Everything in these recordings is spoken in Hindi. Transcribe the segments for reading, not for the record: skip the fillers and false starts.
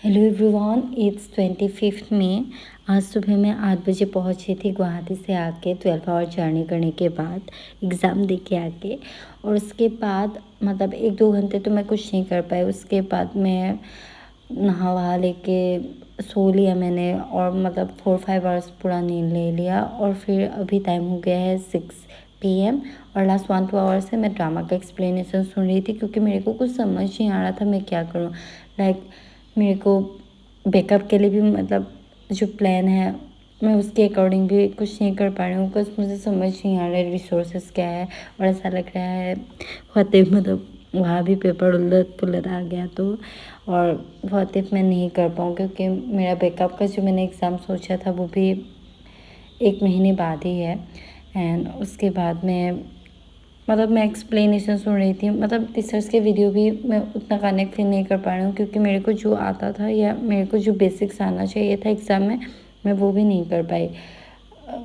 हेलो एवरीवन, इट्स 25 मई। आज सुबह मैं 8 बजे पहुंची थी गुवाहाटी से आके 12 आवर जर्नी करने के बाद, एग्ज़ाम दे के आके। और उसके बाद मतलब 1-2 घंटे तो मैं कुछ नहीं कर पाई। उसके बाद मैं नहा वहा लेके सो लिया मैंने, और मतलब 4-5 आवर्स पूरा नींद ले लिया। और फिर अभी टाइम हो गया है 6 PM, और लास्ट 1-2 आवर्स से मैं ड्रामा का एक्सप्लेनेशन सुन रही थी, क्योंकि मेरे को कुछ समझ नहीं आ रहा था मैं क्या करूँ। मेरे को बैकअप के लिए भी मतलब जो प्लान है मैं उसके अकॉर्डिंग भी कुछ नहीं कर पा रही हूँ, बिकॉज मुझे समझ नहीं आ रहा है रिसोर्सेज क्या है। और ऐसा लग रहा है मतलब वहाँ भी पेपर उलट पुलट आ गया तो, और बहुत मैं नहीं कर पाऊँ, क्योंकि मेरा बैकअप का जो मैंने एग्ज़ाम सोचा था वो भी 1 महीने बाद ही है। एंड उसके बाद में मतलब मैं एक्सप्लेनेशन सुन रही थी, मतलब टीचर्स के वीडियो भी मैं उतना कनेक्ट नहीं कर पा रही हूँ, क्योंकि मेरे को जो आता था या मेरे को जो बेसिक्स आना चाहिए था एग्ज़ाम में, मैं वो भी नहीं कर पाई।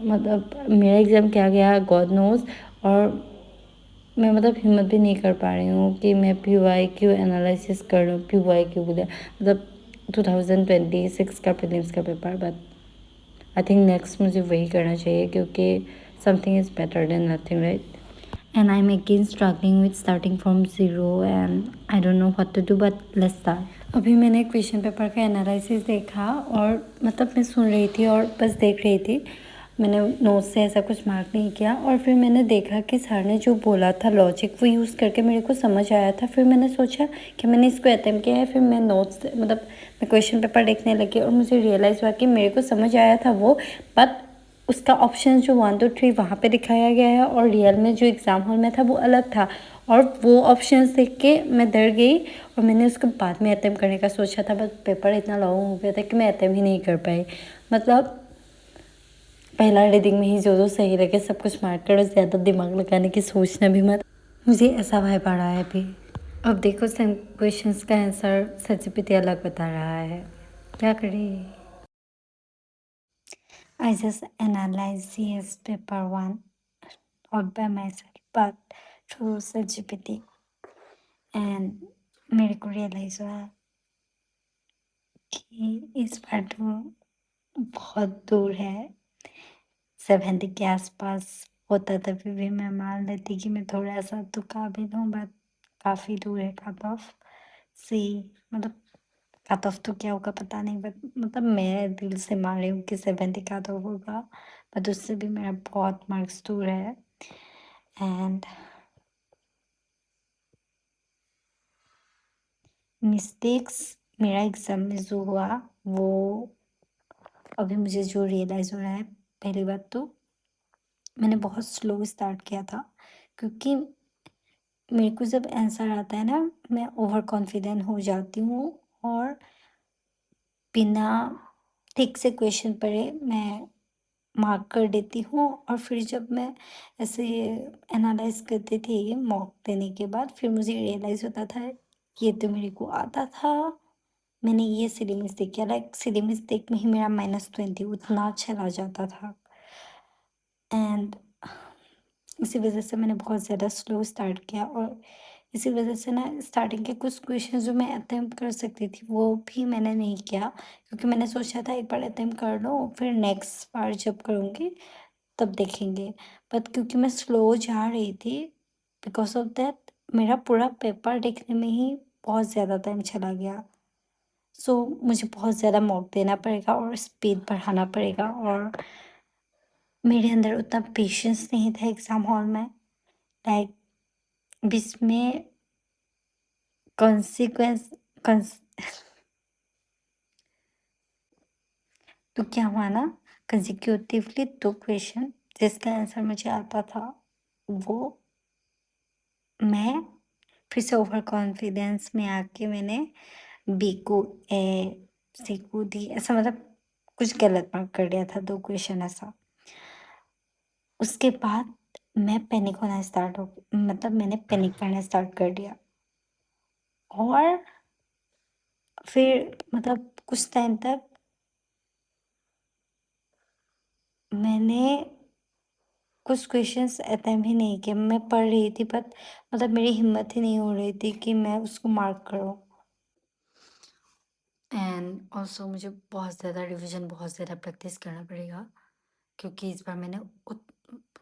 मतलब मेरा एग्ज़ाम क्या गया गॉड नोज़। और मैं मतलब हिम्मत भी नहीं कर पा रही हूँ कि मैं PYQ एनालिसिस कर लूँ। PYQ बोले मतलब 2026 का प्रीलिम्स का paper. But I think next मुझे वही करना चाहिए, क्योंकि something is better than nothing, right? And I'm again struggling with starting from zero, and I don't know what to do, but let's start. अभी मैंने क्वेश्चन पेपर का एनालिसिस देखा, और मतलब मैं सुन रही थी और बस देख रही थी। मैंने नोट से ऐसा कुछ मार्क नहीं किया, और फिर मैंने देखा कि सर ने जो बोला था लॉजिक वो यूज़ करके मेरे को समझ आया था। फिर मैंने सोचा कि मैंने इसको अटेम्प्ट किया है। फिर मैं नोट्स मतलब मैं क्वेश्चन पेपर देखने लगी, और मुझे रियलाइज़ हुआ कि मेरे को समझ आया था वो, बट उसका ऑप्शन जो 1 2 3 वहाँ पे दिखाया गया है, और रियल में जो एग्ज़ाम हॉल में था वो अलग था। और वो ऑप्शंस देख के मैं डर गई, और मैंने उसको बाद में अटेम्प्ट करने का सोचा था, बट पेपर इतना लॉन्ग हो गया था कि मैं अटेम्प्ट ही नहीं कर पाई। मतलब पहला रीडिंग में ही जो सही लगे सब कुछ मार्क करो, ज़्यादा दिमाग लगाने की सोचना भी मत। मुझे ऐसा भाई पड़ा है अभी। अब देखो सेम क्वेश्चंस का आंसर ChatGPT अलग बता रहा है, क्या करें? I just analyzed CS paper 1 all by myself, but through ChatGPT, and मेरे को रियलाइज़ हुआ कि इस बार तो बहुत दूर है। 70 के आसपास होता तभी भी मैं मान लेती कि मैं थोड़ा सा तो काबिल हूँ, बट काफ़ी दूर है कट ऑफ से। मतलब कट ऑफ तो क्या होगा पता नहीं, बट मतलब मैं दिल से मान रही हूँ कि 70 कट ऑफ होगा, बट उससे भी मेरा बहुत मार्क्स दूर है। एंड मिस्टेक्स मेरा एग्ज़ाम में जो हुआ वो अभी मुझे जो रियलाइज़ हो रहा है, पहली बात तो मैंने बहुत स्लो स्टार्ट किया था, क्योंकि मेरे को जब आंसर आता है ना मैं ओवर कॉन्फिडेंट हो जाती हूँ, और बिना ठीक से क्वेश्चन पढ़े मैं मार्क कर देती हूँ। और फिर जब मैं ऐसे एनालाइज करती थी मॉक देने के बाद, फिर मुझे रियलाइज़ होता था ये तो मेरे को आता था, मैंने ये सिली मिस्टेक किया। लाइक सिली मिस्टेक में ही मेरा -20 उतना चला जाता था। एंड इसी वजह से मैंने बहुत ज़्यादा स्लो स्टार्ट किया, और इसी वजह से ना स्टार्टिंग के कुछ क्वेश्चन जो मैं अटेम्प्ट कर सकती थी वो भी मैंने नहीं किया, क्योंकि मैंने सोचा था एक बार अटेम्प्ट कर लो फिर नेक्स्ट बार जब करूँगी तब देखेंगे। बट क्योंकि मैं स्लो जा रही थी, बिकॉज ऑफ दैट मेरा पूरा पेपर देखने में ही बहुत ज़्यादा टाइम चला गया। सो मुझे बहुत ज़्यादा मॉक देना पड़ेगा और स्पीड बढ़ाना पड़ेगा, और मेरे अंदर उतना पेशेंस नहीं था एग्ज़ाम हॉल में। लाइक बीच में कॉन्सिक्वेंस कंस तो क्या हुआ ना, कंसेक्यूटिवली 2 क्वेश्चन जिसका आंसर मुझे आता था, वो मैं फिर से ओवर कॉन्फिडेंस में आके मैंने बी को ए, सी को डी, ऐसा मतलब कुछ गलत मार्क कर दिया था 2 क्वेश्चन ऐसा। उसके बाद मैं पैनिक होना स्टार्ट हो मतलब मैंने पैनिक करना स्टार्ट कर दिया, और फिर मतलब कुछ टाइम तक मैंने कुछ क्वेश्चंस अटेम्प्ट ही नहीं किए। मैं पढ़ रही थी, बट मतलब मेरी हिम्मत ही नहीं हो रही थी कि मैं उसको मार्क करूँ। एंड एंड ऑल्सो मुझे बहुत ज़्यादा रिवीजन, बहुत ज़्यादा प्रैक्टिस करना पड़ेगा, क्योंकि इस बार मैंने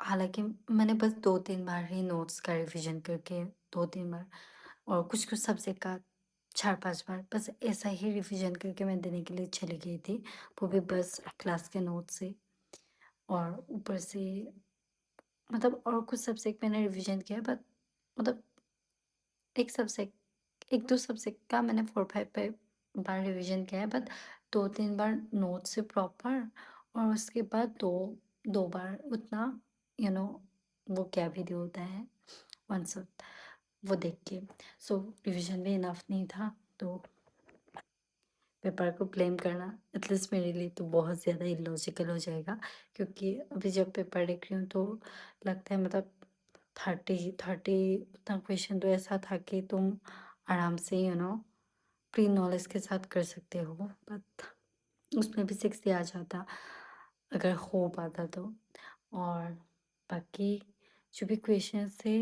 हालांकि मैंने बस 2-3 बार ही नोट्स का रिवीजन करके 2-3 बार, और कुछ-कुछ सब्जेक्ट का 4-5 बार बस ऐसा ही रिवीजन करके मैं देने के लिए चली गई थी, वो भी बस क्लास के नोट से। और ऊपर से मतलब और कुछ सब्जेक्ट मैंने रिवीजन किया, बट मतलब एक सब्जेक्ट 1-2 सब्जेक्ट का मैंने 4-5 बार रिवीजन किया है, बट 2-3 बार नोट से प्रॉपर, और उसके बाद 2 बार उतना यू नो वो क्या वीडियो होता है वंस वो देख के। सो रिवीजन भी इनफ नहीं था, तो पेपर को ब्लेम करना एटलीस्ट मेरे लिए तो बहुत ज़्यादा इलॉजिकल हो जाएगा, क्योंकि अभी जब पेपर देख रही हूँ तो लगता है मतलब 30 उतना क्वेश्चन तो ऐसा था कि तुम आराम से प्री नॉलेज के साथ कर सकते हो, बट उसमें भी 60 आ जाता अगर हो पाता तो। और बाकी जो भी क्वेश्चन थे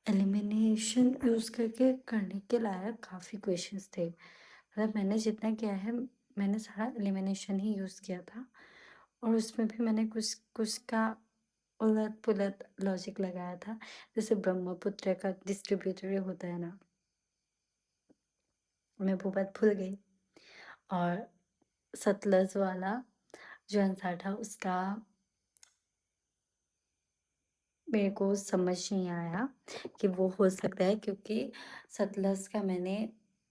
एलिमिनेशन यूज़ करके करने के लायक काफ़ी क्वेश्चंस थे, मतलब मैंने जितना किया है मैंने सारा एलिमिनेशन ही यूज़ किया था, और उसमें भी मैंने कुछ कुछ का उलट पुलट लॉजिक लगाया था, जैसे ब्रह्मपुत्र का डिस्ट्रीब्यूटरी होता है ना, मैं वो बात भूल गई। और सतलज वाला जो आंसर था उसका मेरे को समझ नहीं आया कि वो हो सकता है, क्योंकि सतलज का मैंने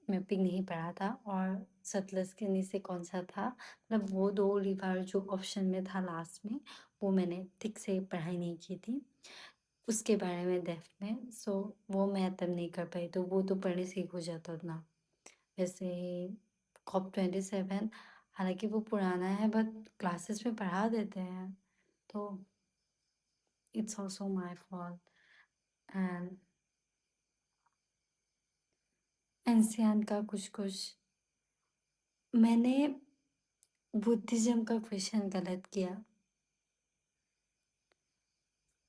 मैपिंग नहीं पढ़ा था, और सतलज के नीचे कौन सा था, मतलब वो 2 रिवर जो ऑप्शन में था लास्ट में, वो मैंने ठीक से पढ़ाई नहीं की थी उसके बारे में डेप्थ में, सो वो मैं तब नहीं कर पाई, तो वो तो पढ़ने से ही हो जाता ना। वैसे ही COP27 हालांकि वो पुराना है, बट क्लासेस में पढ़ा देते हैं, तो it's also my fault. And एंसियन का कुछ कुछ मैंने बुद्धिज्म का क्वेश्चन गलत किया,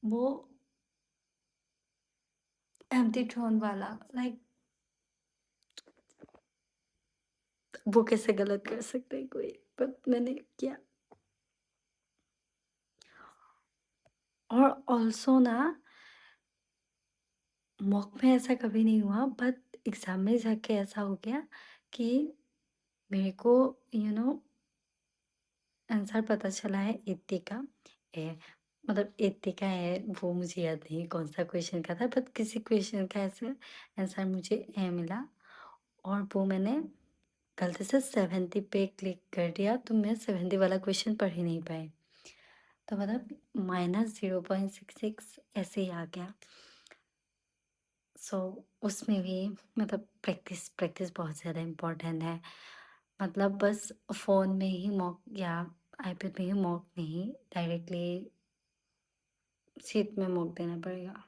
वो एम्प्टी थ्रोन वाला, लाइक वो कैसे गलत कर सकते हैं कोई, बट मैंने किया। और ऑल्सो ना मॉक में ऐसा कभी नहीं हुआ, बट एग्जाम में जाके ऐसा हो गया कि मेरे को यू नो आंसर पता चला है 80 का। ए मतलब 80 का है, वो मुझे याद नहीं कौन सा क्वेश्चन का था, बट किसी क्वेश्चन का ऐसे आंसर मुझे ए मिला, और वो मैंने गलती से 70 पे क्लिक कर दिया, तो मैं 70 वाला क्वेश्चन पढ़ ही नहीं पाई, तो मतलब -0.66 ऐसे ही आ गया। सो उसमें भी मतलब प्रैक्टिस प्रैक्टिस बहुत ज़्यादा इम्पोर्टेंट है, मतलब बस फ़ोन में ही मॉक या आईपैड में ही मॉक नहीं, डायरेक्टली शीट में मॉक देना पड़ेगा।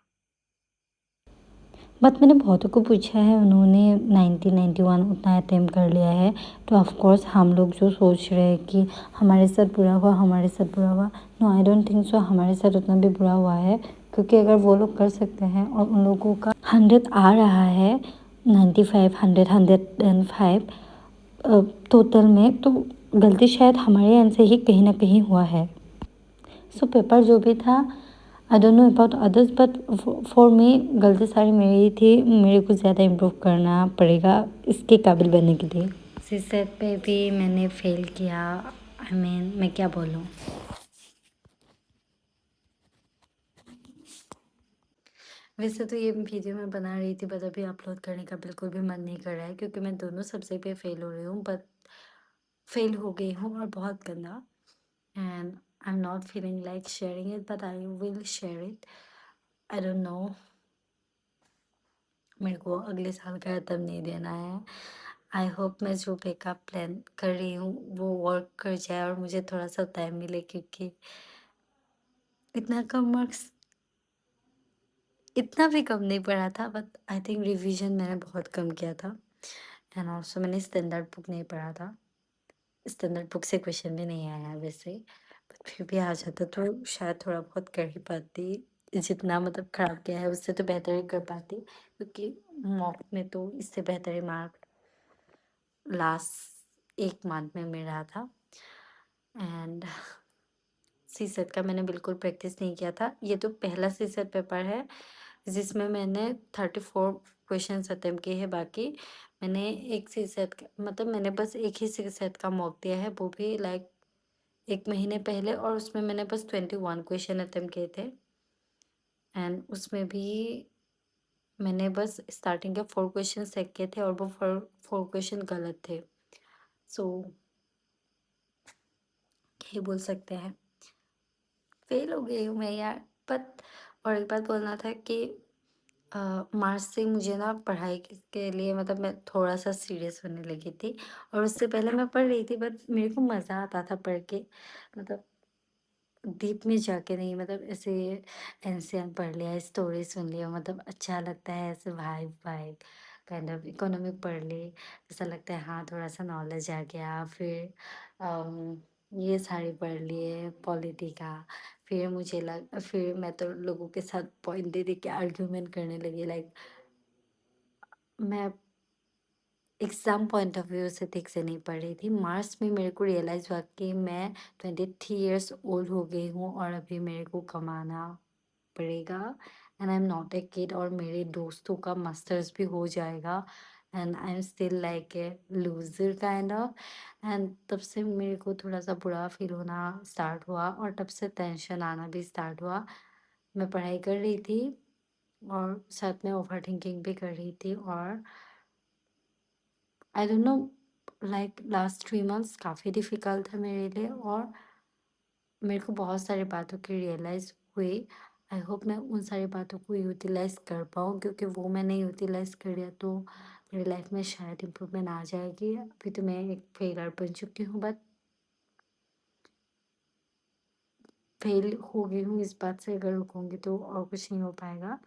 बट मैंने बहुतों को पूछा है, उन्होंने 90-91 उतना अटेम्प्ट कर लिया है, तो ऑफ कोर्स हम लोग जो सोच रहे हैं कि हमारे साथ बुरा हुआ, हमारे साथ बुरा हुआ, no I don't think so हमारे साथ उतना भी बुरा हुआ है, क्योंकि अगर वो लोग कर सकते हैं और उन लोगों का 100 आ रहा है, 95 100 105 टोटल में, तो गलती शायद हमारे एंड से ही कहीं ना कहीं हुआ है। सो पेपर जो भी था, आई don't know about others, but for me गलती सारी मेरी ही थी, मेरे को ज़्यादा इम्प्रूव करना पड़ेगा इसके काबिल बनने के लिए। सीसेट पे भी मैंने फेल किया, आई मीन मैं क्या बोलूँ। वैसे तो ये वीडियो मैं बना रही थी, बट अभी अपलोड करने का बिल्कुल भी मन नहीं कर रहा है, क्योंकि मैं दोनों सब्जेक्ट पे फेल हो रही हूँ, बट फेल हो गई हूँ और बहुत गंदा, and I am not feeling like sharing it, but I will share it. I don't no, मेरे को अगले साल का खत्म नहीं देना है। आई होप मैं जो बैकअप प्लान कर रही हूँ वो वर्क कर जाए और मुझे थोड़ा सा टाइम मिले, क्योंकि इतना कम मार्क्स, इतना भी कम नहीं पड़ा था, बट आई थिंक रिवीजन मैंने बहुत कम किया था, एंड ऑल्सो मैंने स्टैंडर्ड बुक नहीं पढ़ा था, स्टैंडर्ड बुक से क्वेश्चन भी नहीं आया है वैसे, बट फिर भी आ जाता तो शायद थोड़ा बहुत कर ही पाती, जितना मतलब खराब किया है उससे तो बेहतर ही कर पाती, क्योंकि मॉक में तो इससे बेहतर ही मार्क लास्ट 1 मंथ में मिल रहा था। एंड सीसेट का मैंने बिल्कुल प्रैक्टिस नहीं किया था। ये तो पहला सीसेट पेपर है जिसमें मैंने 34 क्वेश्चंस अटेम्प्ट किए हैं। बाकी मैंने एक सीसेट का मतलब मैंने बस एक ही सीसेट का मॉक दिया है, वो भी लाइक 1 महीने पहले, और उसमें मैंने बस 21 क्वेश्चन अटेम्प्ट किए थे। एंड उसमें भी मैंने बस स्टार्टिंग के 4 क्वेश्चन चेक किए थे और वो 4 क्वेश्चन गलत थे। सो यही बोल सकते हैं, फेल हो गई हूँ मैं यार। बट और एक बात बोलना था कि मार्च से मुझे ना पढ़ाई के लिए मतलब मैं थोड़ा-सा सीरियस होने लगी थी, और उससे पहले मैं पढ़ रही थी बट मेरे को मज़ा आता था पढ़ के। मतलब डीप में जाके नहीं, मतलब ऐसे एनसीईआरटी पढ़ लिया, स्टोरी सुन लिया, मतलब अच्छा लगता है ऐसे vibe vibe kind of. Economic पढ़ ली, ऐसा लगता है हाँ थोड़ा-सा नॉलेज आ गया। फिर ये सारे पढ़ लिए पॉलिटी का। फिर मैं तो लोगों के साथ पॉइंट दे-दे के आर्गुमेंट करने लगी, लाइक मैं एग्ज़ाम पॉइंट ऑफ व्यू से ठीक से नहीं पढ़ रही थी। मार्च में मेरे को रियलाइज़ हुआ कि मैं 23 इयर्स ओल्ड हो गई हूँ और अभी मेरे को कमाना पड़ेगा, and I am not a kid, और मेरे दोस्तों का मास्टर्स भी हो जाएगा and I am still like a loser kind of. And तब से मेरे को थोड़ा-सा बुरा फ़ील होना स्टार्ट हुआ और तब से टेंशन आना भी स्टार्ट हुआ। मैं पढ़ाई कर रही थी और साथ में ओवरथिंकिंग भी कर रही थी, और आई don't no, like last 3 months काफ़ी डिफ़िकल्ट था मेरे लिए, और मेरे को बहुत सारी बातों की रियलाइज़ हुई। आई होप मैं उन सारी बातों को यूटिलाइज़ कर पाऊँ, क्योंकि वो मैंने यूटिलाइज़ कर लिया तो मेरी लाइफ़ में शायद इम्प्रूवमेंट आ जाएगी। अभी तो मैं एक फेलियर बन चुकी हूँ, बट फेल हो गई हूँ इस बात से अगर रुकूँगी तो और कुछ नहीं हो पाएगा।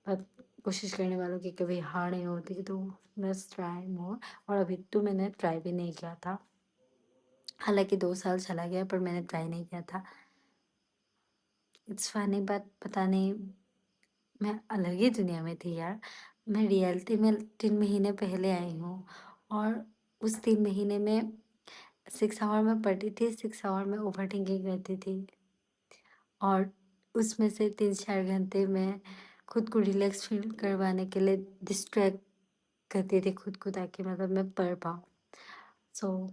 बट कोशिश करने वालों की कभी हार नहीं होती, तो लेट्स ट्राई मोर। और अभी तो मैंने ट्राई भी नहीं किया था। हालाँकि 2 साल चला गया पर मैंने ट्राई नहीं किया था। इट्स फनी, बट पता नहीं, मैं अलग ही दुनिया में थी यार। मैं रियलिटी में 3 महीने पहले आई हूँ, और उस 3 महीने में 6 आवर मैं पढ़ती थी, 6 आवर मैं ओवरथिंकिंग करती थी, और उसमें से 3-4 घंटे मैं खुद को रिलैक्स फ़ील करवाने के लिए डिस्ट्रैक्ट करती थी खुद को, ताकि मतलब मैं पढ़ पाऊँ। सो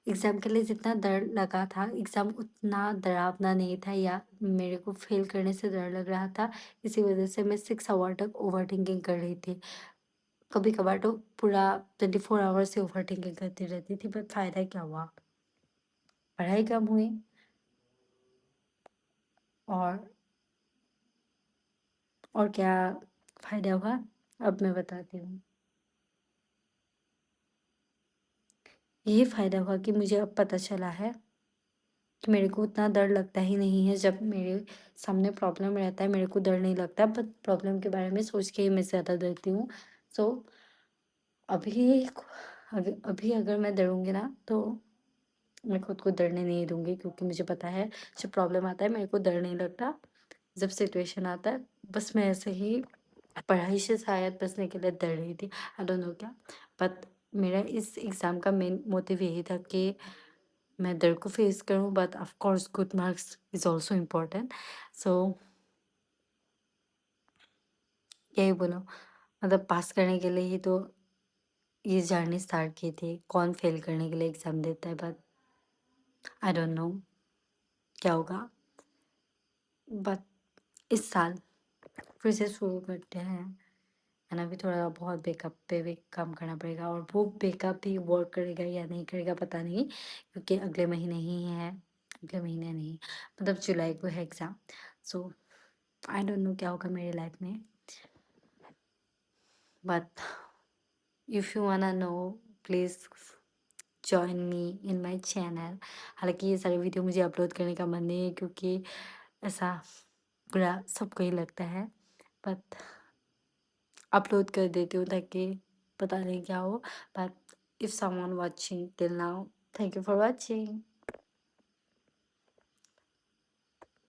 एग्ज़ाम के लिए जितना डर लगा था, एग्ज़ाम उतना डरावना नहीं था, या मेरे को फ़ेल करने से डर लग रहा था। इसी वज़ह से मैं 6 आवर तक ओवरथिंकिंग कर रही थी। कभी-कभार तो पूरा 24 आवर्स ही ओवरथिंकिंग करती रहती थी, पर फ़ायदा क्या हुआ? पढ़ाई कम हुई, और क्या फ़ायदा हुआ? अब मैं बताती हूँ। ये फ़ायदा हुआ कि मुझे अब पता चला है कि मेरे को उतना डर लगता ही नहीं है। जब मेरे सामने प्रॉब्लम रहता है मेरे को डर नहीं लगता, बट प्रॉब्लम के बारे में सोच के ही मैं ज़्यादा डरती हूँ। सो अभी अभी अगर मैं डरूँगी ना तो मैं खुद को डरने नहीं दूँगी, क्योंकि मुझे पता है जब प्रॉब्लम आता है मेरे को डर नहीं लगता। जब सिचुएशन आता है बस मैं ऐसे ही पढ़ाई से शायद बचने के लिए डर रही थी, आई डोंट नो क्या। बट मेरा इस एग्ज़ाम का मेन मोटिव यही था कि मैं डर को फेस करूँ, but of course good marks is also important. So यही बोलूँ, मतलब पास करने के लिए ही तो ये जर्नी स्टार्ट की थी। कौन फेल करने के लिए एग्ज़ाम देता है, बट आई डोंट नो क्या होगा। बट इस साल फिर से शुरू करते हैं, एंड अभी थोड़ा बहुत बैकअप पे भी काम करना पड़ेगा, और वो बैकअप भी वर्क करेगा या नहीं करेगा पता नहीं, क्योंकि अगले महीने ही है, अगले महीने नहीं, मतलब जुलाई को है exam. So I don't know क्या होगा मेरी लाइफ में, but if you wanna know please join me in my channel. हालाँकि ये सारी वीडियो मुझे अपलोड करने का मन नहीं है, क्योंकि ऐसा बुरा सबको ही लगता है, बट अपलोड कर देती हूँ ताकि पता नहीं क्या हो। But if someone watching till now, thank you for watching.